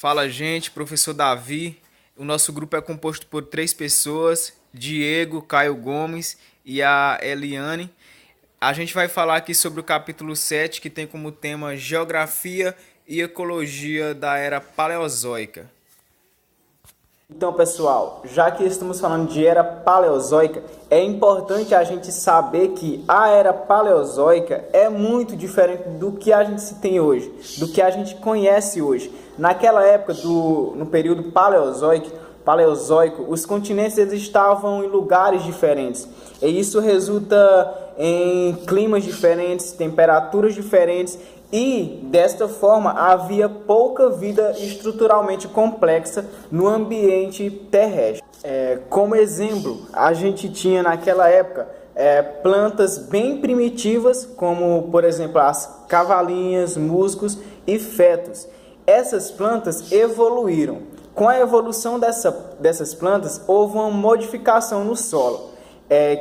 Fala, gente, professor Davi. O nosso grupo é composto por três pessoas: Diego, Caio Gomes e a Eliane. A gente vai falar aqui sobre o capítulo 7, que tem como tema Geografia e Ecologia da Era Paleozoica. Então, pessoal, já que estamos falando de era paleozoica, é importante a gente saber que a era paleozoica é muito diferente do que a gente se tem hoje, do que a gente conhece hoje. Naquela época, no período paleozoico, os continentes eles estavam em lugares diferentes. E isso resulta em climas diferentes, temperaturas diferentes. E, desta forma, havia pouca vida estruturalmente complexa no ambiente terrestre. Como exemplo, a gente tinha naquela época plantas bem primitivas, como, por exemplo, as cavalinhas, musgos e fetos. Essas plantas evoluíram. Com a evolução dessas plantas, houve uma modificação no solo,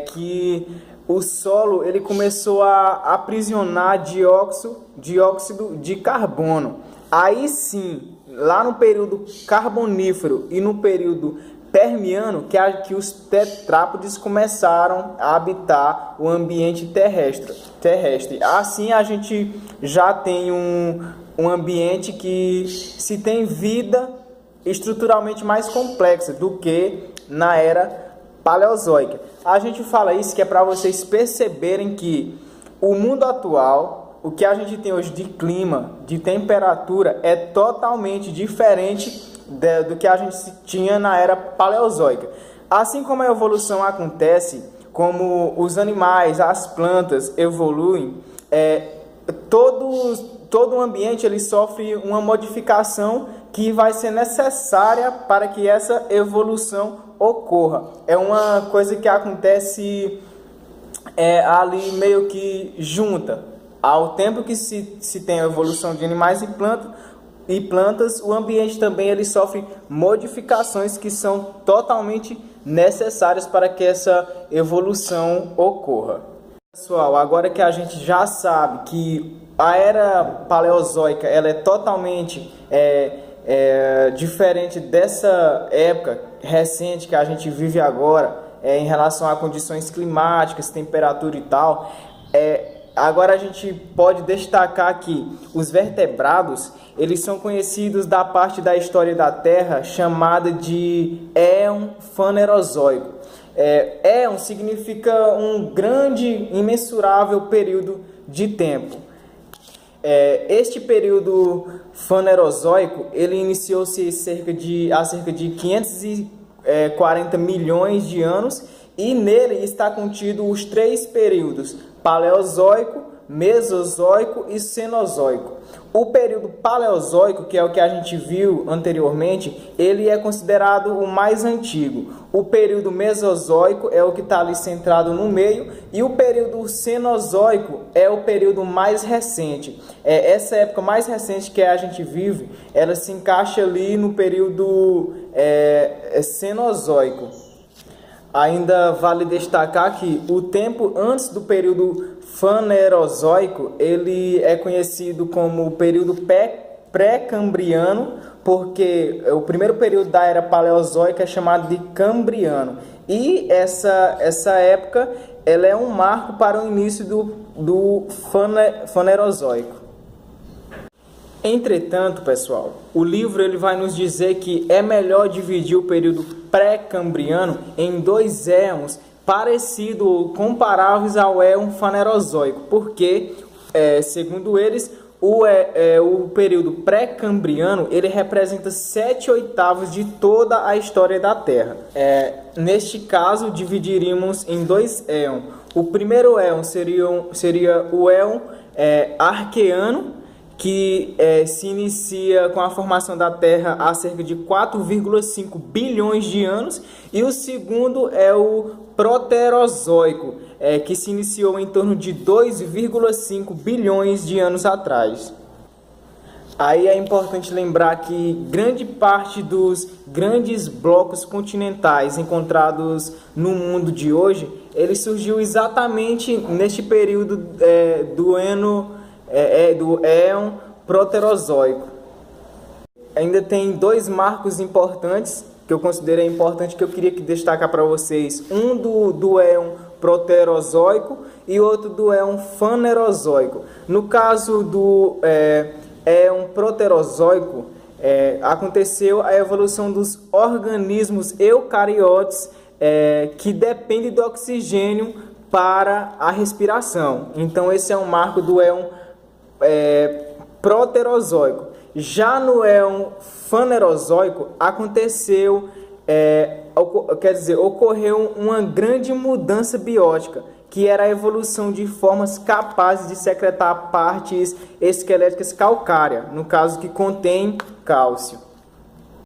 que o solo ele começou a aprisionar dióxido de carbono. Aí sim, lá no período carbonífero e no período permiano, que os tetrápodes começaram a habitar o ambiente terrestre. Assim a gente já tem um ambiente que se tem vida estruturalmente mais complexa do que na era paleozoica. A gente fala isso que é para vocês perceberem que o mundo atual, o que a gente tem hoje de clima, de temperatura, é totalmente diferente do que a gente tinha na era paleozoica. Assim como a evolução acontece, como os animais, as plantas evoluem, todo o ambiente ele sofre uma modificação que vai ser necessária para que essa evolução ocorra. É uma coisa que acontece ali meio que junta. Ao tempo que se tem a evolução de animais e plantas, o ambiente também ele sofre modificações que são totalmente necessárias para que essa evolução ocorra. Pessoal, agora que a gente já sabe que a era paleozoica ela é totalmente diferente dessa época recente que a gente vive agora, em relação a condições climáticas, temperatura e tal, agora a gente pode destacar que os vertebrados eles são conhecidos da parte da história da Terra chamada de Éon Fanerozoico. Éon significa um grande, imensurável período de tempo. Este período fanerozoico ele iniciou-se há cerca de 540 milhões de anos e nele está contido os três períodos: paleozoico, mesozoico e cenozoico. O período paleozoico, que é o que a gente viu anteriormente, ele é considerado o mais antigo. O período mesozoico é o que está ali centrado no meio e o período cenozoico é o período mais recente. Essa época mais recente que a gente vive, ela se encaixa ali no período cenozoico. Ainda vale destacar que o tempo antes do período fanerozoico ele é conhecido como o período pré-cambriano, porque o primeiro período da era paleozoica é chamado de cambriano. E essa época ela é um marco para o início do fanerozoico. Entretanto, pessoal, o livro ele vai nos dizer que é melhor dividir o período pré-cambriano em dois éons parecidos ou comparáveis ao éon fanerozoico, porque, segundo eles, o período pré-cambriano ele representa 7/8 de toda a história da Terra. Neste caso, dividiríamos em dois éons. O primeiro éon seria o éon arqueano, que se inicia com a formação da Terra há cerca de 4,5 bilhões de anos, e o segundo é o proterozoico, que se iniciou em torno de 2,5 bilhões de anos atrás. Aí é importante lembrar que grande parte dos grandes blocos continentais encontrados no mundo de hoje, ele surgiu exatamente neste período do éon proterozoico. ainda tem dois marcos importantes que eu considerei importante, que eu queria destacar para vocês. Um do éon proterozoico e outro do éon fanerozoico. No caso do éon proterozoico, aconteceu a evolução dos organismos eucariotes que dependem do oxigênio para a respiração. Então esse é um marco do éon proterozoico. Já no éon fanerozoico ocorreu uma grande mudança biótica, que era a evolução de formas capazes de secretar partes esqueléticas calcárias, no caso que contém cálcio.